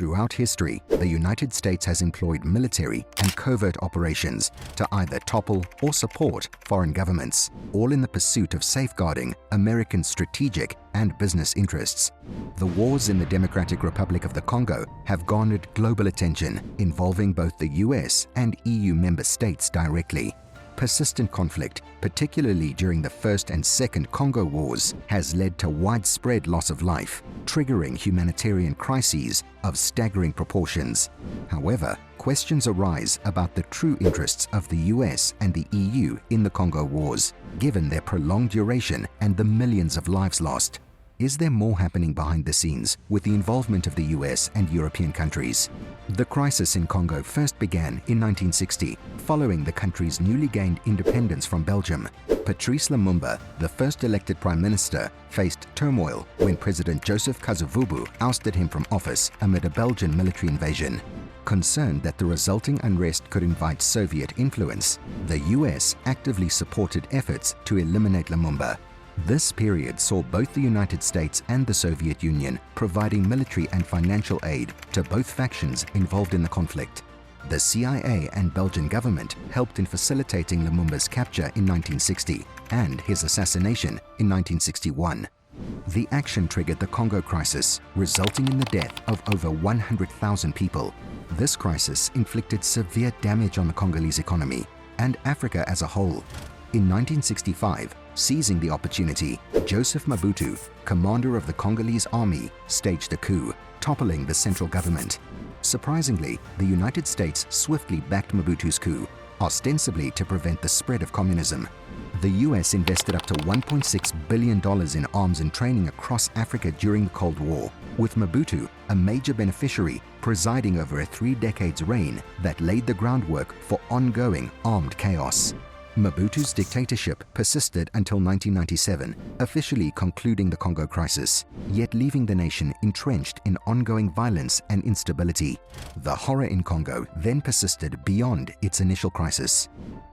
Throughout history, the United States has employed military and covert operations to either topple or support foreign governments, all in the pursuit of safeguarding American strategic and business interests. The wars in the Democratic Republic of the Congo have garnered global attention, involving both the US and EU member states directly. Persistent conflict, particularly during the First and Second Congo Wars, has led to widespread loss of life, triggering humanitarian crises of staggering proportions. However, questions arise about the true interests of the US and the EU in the Congo Wars, given their prolonged duration and the millions of lives lost. Is there more happening behind the scenes with the involvement of the US and European countries? The crisis in Congo first began in 1960, following the country's newly gained independence from Belgium. Patrice Lumumba, the first elected prime minister, faced turmoil when President Joseph Kasavubu ousted him from office amid a Belgian military invasion. Concerned that the resulting unrest could invite Soviet influence, the US actively supported efforts to eliminate Lumumba. This period saw both the United States and the Soviet Union providing military and financial aid to both factions involved in the conflict. The CIA and Belgian government helped in facilitating Lumumba's capture in 1960 and his assassination in 1961. The action triggered the Congo crisis, resulting in the death of over 100,000 people. This crisis inflicted severe damage on the Congolese economy and Africa as a whole. In 1965, seizing the opportunity, Joseph Mobutu, commander of the Congolese army, staged a coup, toppling the central government. Surprisingly, the United States swiftly backed Mobutu's coup, ostensibly to prevent the spread of communism. The US invested up to $1.6 billion in arms and training across Africa during the Cold War, with Mobutu, a major beneficiary, presiding over a 3-decade reign that laid the groundwork for ongoing armed chaos. Mobutu's dictatorship persisted until 1997, officially concluding the Congo crisis, yet leaving the nation entrenched in ongoing violence and instability. The horror in Congo then persisted beyond its initial crisis.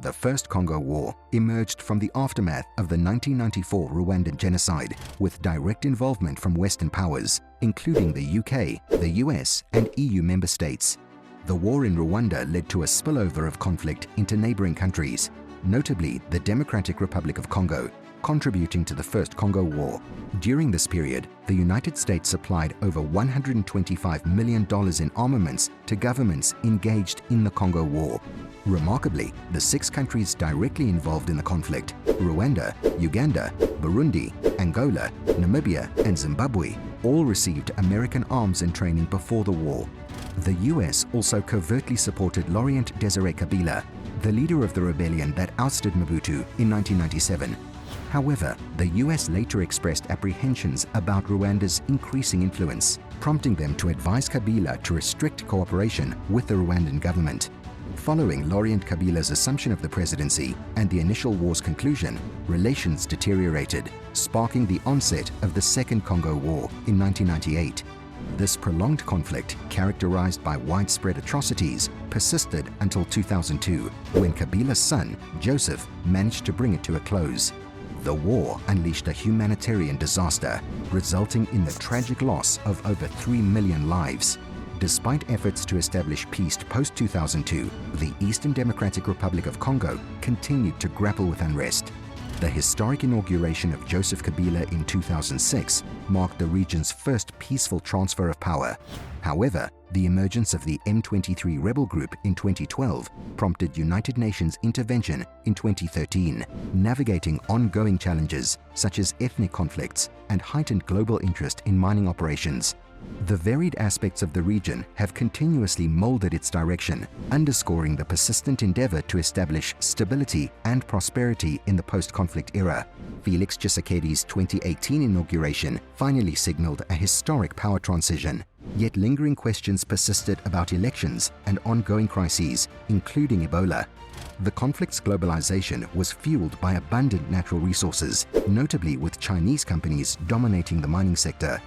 The First Congo War emerged from the aftermath of the 1994 Rwandan genocide, with direct involvement from Western powers, including the UK, the US, and EU member states. The war in Rwanda led to a spillover of conflict into neighboring countries, notably the Democratic Republic of Congo, contributing to the First Congo War. During this period, the United States supplied over $125 million in armaments to governments engaged in the Congo War. Remarkably, the 6 countries directly involved in the conflict, Rwanda, Uganda, Burundi, Angola, Namibia, and Zimbabwe, all received American arms and training before the war. The US also covertly supported Laurent Désiré Kabila, the leader of the rebellion that ousted Mobutu in 1997. However, the US later expressed apprehensions about Rwanda's increasing influence, prompting them to advise Kabila to restrict cooperation with the Rwandan government. Following Laurent Kabila's assumption of the presidency and the initial war's conclusion, relations deteriorated, sparking the onset of the Second Congo War in 1998. This prolonged conflict, characterized by widespread atrocities, persisted until 2002, when Kabila's son, Joseph, managed to bring it to a close. The war unleashed a humanitarian disaster, resulting in the tragic loss of over 3 million lives. Despite efforts to establish peace post-2002, the Eastern Democratic Republic of Congo continued to grapple with unrest. The historic inauguration of Joseph Kabila in 2006 marked the region's first peaceful transfer of power. However, the emergence of the M23 rebel group in 2012 prompted United Nations intervention in 2013, navigating ongoing challenges such as ethnic conflicts and heightened global interest in mining operations. The varied aspects of the region have continuously molded its direction, underscoring the persistent endeavor to establish stability and prosperity in the post-conflict era. Felix Tshisekedi's 2018 inauguration finally signaled a historic power transition, yet lingering questions persisted about elections and ongoing crises, including Ebola. The conflict's globalization was fueled by abundant natural resources, notably with Chinese companies dominating the mining sector.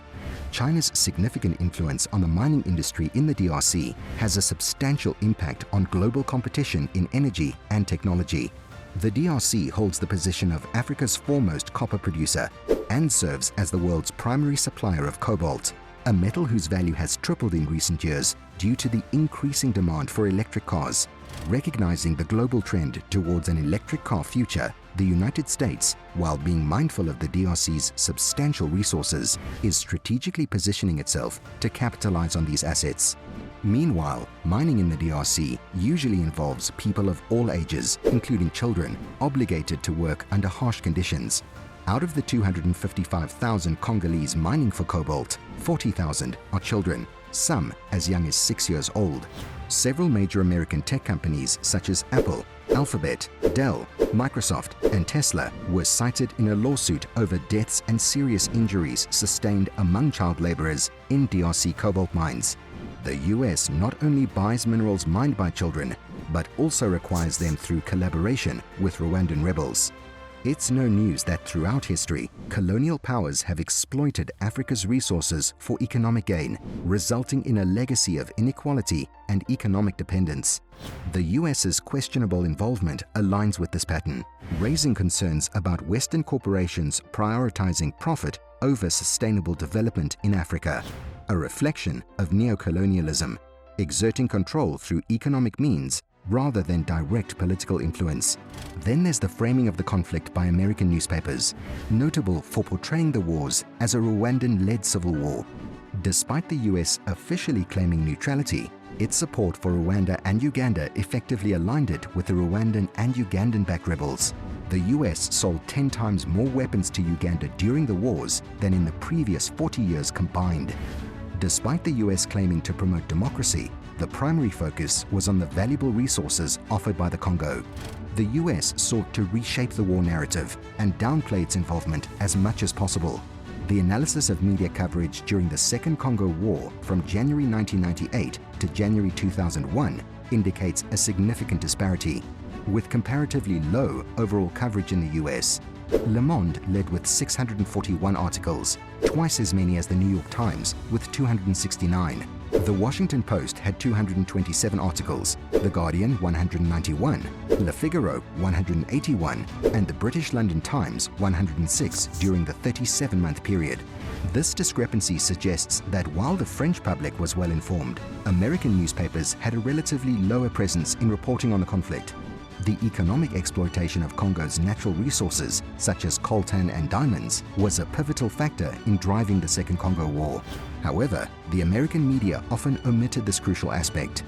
China's significant influence on the mining industry in the DRC has a substantial impact on global competition in energy and technology. The DRC holds the position of Africa's foremost copper producer and serves as the world's primary supplier of cobalt. a metal whose value has tripled in recent years due to the increasing demand for electric cars. Recognizing the global trend towards an electric car future, the United States, while being mindful of the DRC's substantial resources, is strategically positioning itself to capitalize on these assets. Meanwhile, mining in the DRC usually involves people of all ages, including children, obligated to work under harsh conditions. Out of the 255,000 Congolese mining for cobalt, 40,000 are children, some as young as 6 years old. Several major American tech companies such as Apple, Alphabet, Dell, Microsoft, and Tesla were cited in a lawsuit over deaths and serious injuries sustained among child laborers in DRC cobalt mines. The US not only buys minerals mined by children, but also requires them through collaboration with Rwandan rebels. It's no news that throughout history, colonial powers have exploited Africa's resources for economic gain, resulting in a legacy of inequality and economic dependence. The US's questionable involvement aligns with this pattern, raising concerns about Western corporations prioritizing profit over sustainable development in Africa, a reflection of neocolonialism, exerting control through economic means rather than direct political influence. Then there's the framing of the conflict by American newspapers, notable for portraying the wars as a Rwandan-led civil war. Despite the US officially claiming neutrality, its support for Rwanda and Uganda effectively aligned it with the Rwandan and Ugandan-backed rebels. The US sold 10 times more weapons to Uganda during the wars than in the previous 40 years combined. Despite the US claiming to promote democracy, the primary focus was on the valuable resources offered by the Congo. The US sought to reshape the war narrative and downplay its involvement as much as possible. The analysis of media coverage during the Second Congo War from January 1998 to January 2001 indicates a significant disparity, with comparatively low overall coverage in the US. Le Monde led with 641 articles, twice as many as the New York Times with 269. The Washington Post had 227 articles, The Guardian 191, Le Figaro 181, and the British London Times 106 during the 37-month period. This discrepancy suggests that while the French public was well informed, American newspapers had a relatively lower presence in reporting on the conflict. The economic exploitation of Congo's natural resources, such as coltan and diamonds, was a pivotal factor in driving the Second Congo War. However, the American media often omitted this crucial aspect.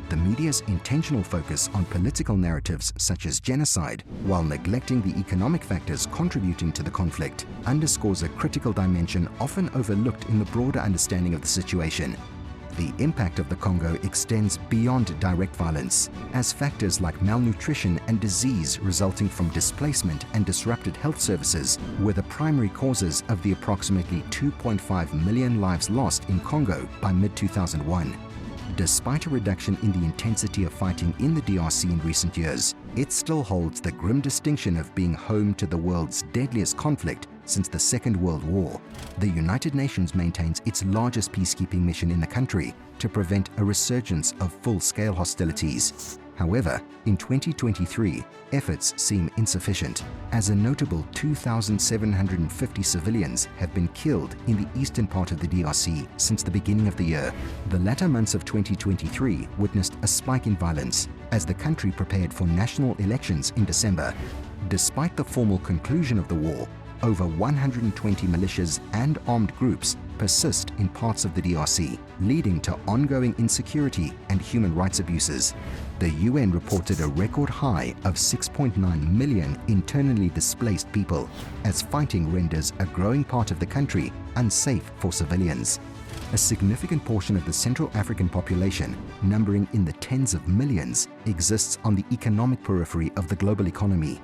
The media's intentional focus on political narratives such as genocide, while neglecting the economic factors contributing to the conflict, underscores a critical dimension often overlooked in the broader understanding of the situation. The impact of the Congo extends beyond direct violence, as factors like malnutrition and disease resulting from displacement and disrupted health services were the primary causes of the approximately 2.5 million lives lost in Congo by mid-2001. Despite a reduction in the intensity of fighting in the DRC in recent years, it still holds the grim distinction of being home to the world's deadliest conflict since the Second World War. The United Nations maintains its largest peacekeeping mission in the country to prevent a resurgence of full-scale hostilities. However, in 2023, efforts seem insufficient, as a notable 2,750 civilians have been killed in the eastern part of the DRC since the beginning of the year. The latter months of 2023 witnessed a spike in violence as the country prepared for national elections in December. Despite the formal conclusion of the war, over 120 militias and armed groups persist in parts of the DRC, leading to ongoing insecurity and human rights abuses. The UN reported a record high of 6.9 million internally displaced people, as fighting renders a growing part of the country unsafe for civilians. A significant portion of the Central African population, numbering in the tens of millions, exists on the economic periphery of the global economy.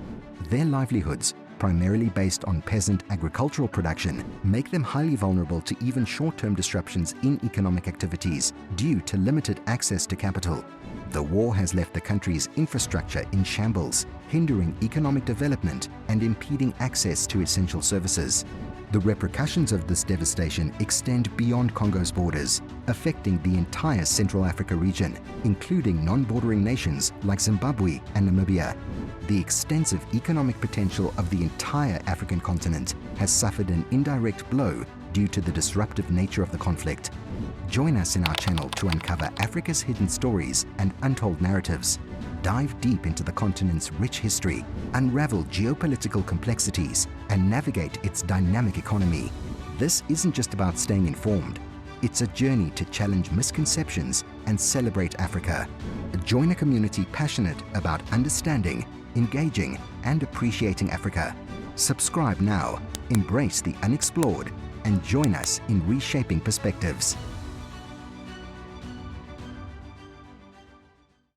Their livelihoods, primarily based on peasant agricultural production, make them highly vulnerable to even short-term disruptions in economic activities due to limited access to capital. The war has left the country's infrastructure in shambles, hindering economic development and impeding access to essential services. The repercussions of this devastation extend beyond Congo's borders, affecting the entire Central Africa region, including non-bordering nations like Zimbabwe and Namibia. The extensive economic potential of the entire African continent has suffered an indirect blow due to the disruptive nature of the conflict. Join us in our channel to uncover Africa's hidden stories and untold narratives. Dive deep into the continent's rich history, unravel geopolitical complexities, and navigate its dynamic economy. This isn't just about staying informed. It's a journey to challenge misconceptions and celebrate Africa. Join a community passionate about understanding, engaging, and appreciating Africa. Subscribe now, embrace the unexplored, and join us in reshaping perspectives.